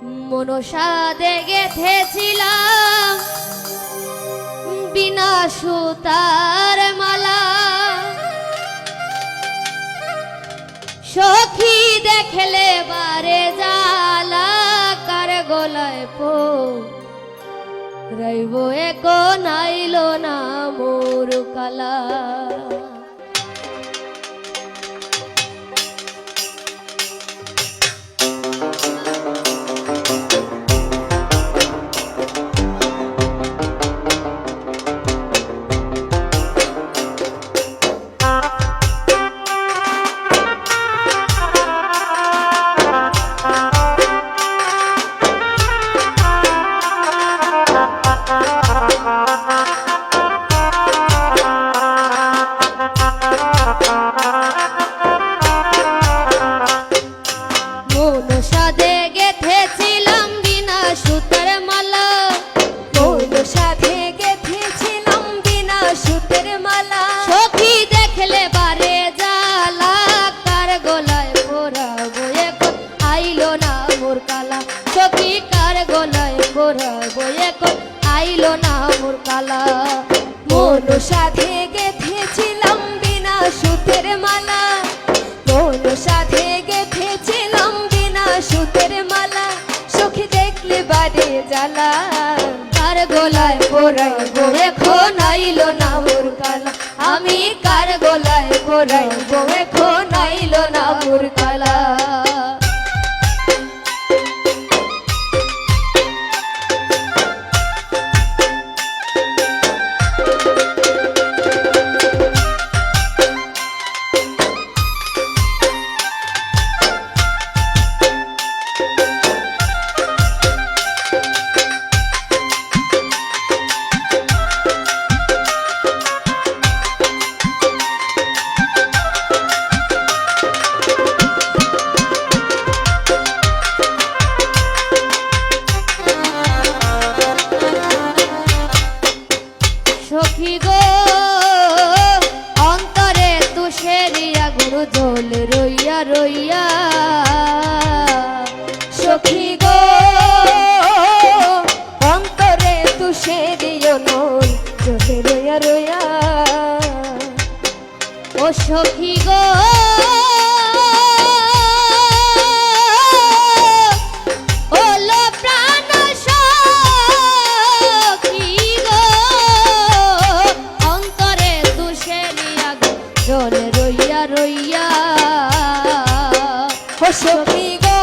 মনসাদে গেথেছিলাম বিনা সুতার মালা, সখী দেখলে বারে জালা, কার গলায় পো রইব একো নাইল না মোর কালা। মনসাদে গেথেছিলাম বিনা সুতের মালা, মনসাদে গেথেছিলাম বিনা সুতের মালা, সখী দেখলে বারে জালা, কার গলায় পরাবো এখন আইলো না মোর কালা, সখী কার গলায় পরাবো এখন আইলো না মোর কালা। মনসাদে গেথেছিলাম বিনা সুতের মালা, মনসাদে গেথেছিলাম বিনা সুতের মালা, সখী দেখলে বারে জ্বালা, কার গলায় পরাইবো এখন আইলো না মোর কালা, আমি কার গলায় পরাইবো এখন আইলো না মোর কালা। সখী গো অন্তরে তুষেরিয়া গুরু জল রইয়া রইয়া, সখী গো অন্তরে তুষেরিয়া নল জল রইয়া রইয়া, ও সখী গো জলে রইয়া রইয়া, ও সখী গো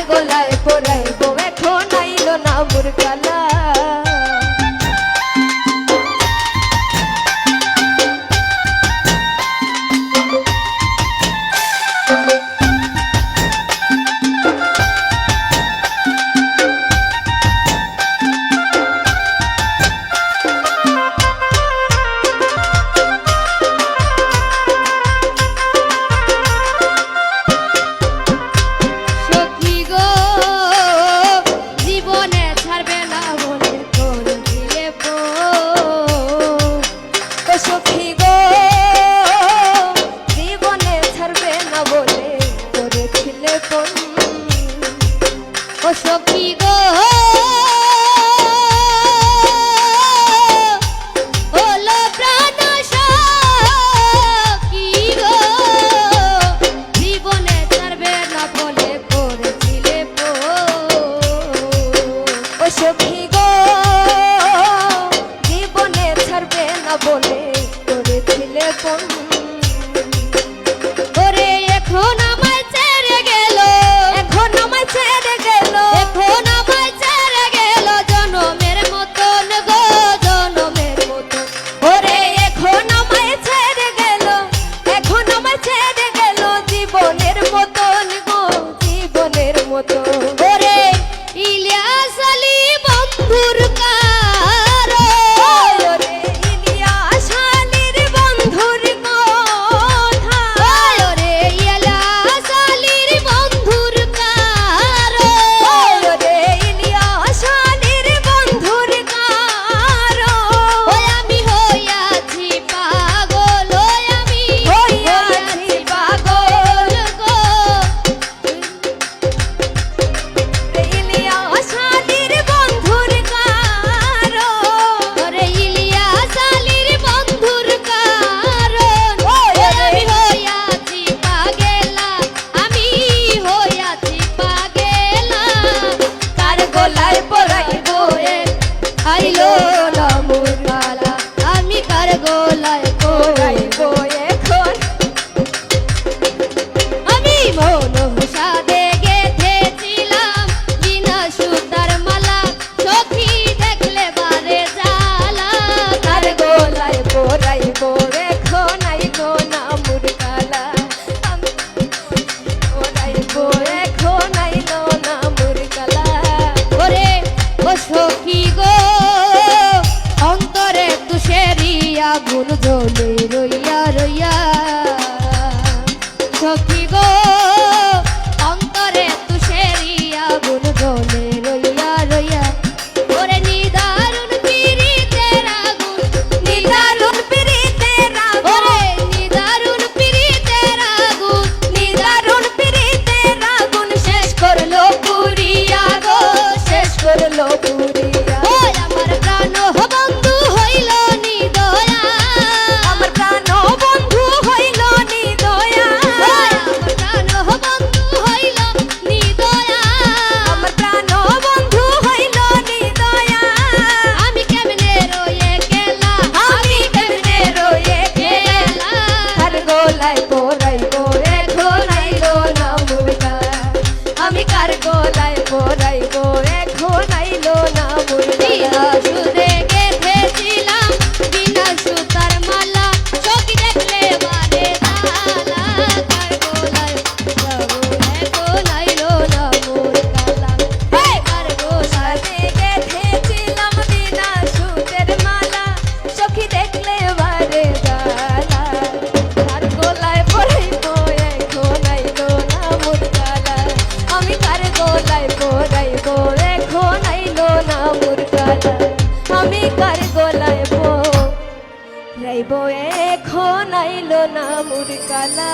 গোলায় পরাইব এখন আইলো না মোর কালা ও সখী গো ওলো প্রাণ সখী গো জীবনে ছাড়বে না বলে করেছিলে ও সখী গো জীবনে ছাড়বে না বলে করেছিলে ওরে এখন আমায় ছেড়ে গেল এখন আমায় ছেড়ে গেল এখন আমায় ছেড়ে গেল জনমের মতন গো জনমের মতন ওরে এখন আমায় ছেড়ে গেল এখন আমায় ছেড়ে গেল জীবনের মতন গো জীবনের মতন ওরে ইলিয়াস আলী বন্ধুর আইলো না মোর কালা আমি কার গোলায় পরাইব এখন আমি মন হুসাদে গেথেছিলাম বিনা সুতার মালা সখী দেখলে বারে জ্বালা কার গোলায় পরাইব এখন আইলো না মোর কালা আমি পরাইব এখন আইলো না মোর কালা ওরে ও সখী গো অন্তরে তুষেরি আগুন জ্বলে রইয়া রইয়া সখী গো অন্তরে তুষেরি আগুন জ্বলে রইয়া রইয়া ওরে নিদারুণ পিরিতের আগুন নিদারুণ পিরিতের আগুন ওরে নিদারুণ পিরিতের আগুন নিদারুণ পিরিতের আগুন শেষ করলো পুরিয়া গো শেষ করলো পুরিয়া ওই আমার প্রাণ বন্ধু হইল নিদয়া আমার প্রাণ বন্ধু হইল নিদয়া আমার প্রাণ বন্ধু হইল নিদয়া আমার প্রাণ বন্ধু হইল নিদয়া আমি কেমনে রয়ে গেলা আমি কেমনে রয়ে গেলা আর গোলায় পরাইব এখন আইলো না মোর কালা আমি কার গোলায় পরাইব এখন আইলো না মোর কালা সুদে গেথেছিলাম বিনা সুতার মালা সখী দেখলে বারে জ্বালা কার গোলায় যাব এখন আইলো না মোর কালা কার গোলায় গেথেছিলাম বিনা সুতের মালা সখী দেখলে বারে জ্বালা কার গোলায় পরাইব এখন আইলো না মোর কালা আমি কার গোলায় পরাইব এখন আইলো না মোর কালা আমি কার গোলায় পরাইব এখন আইলো না মোর কালা।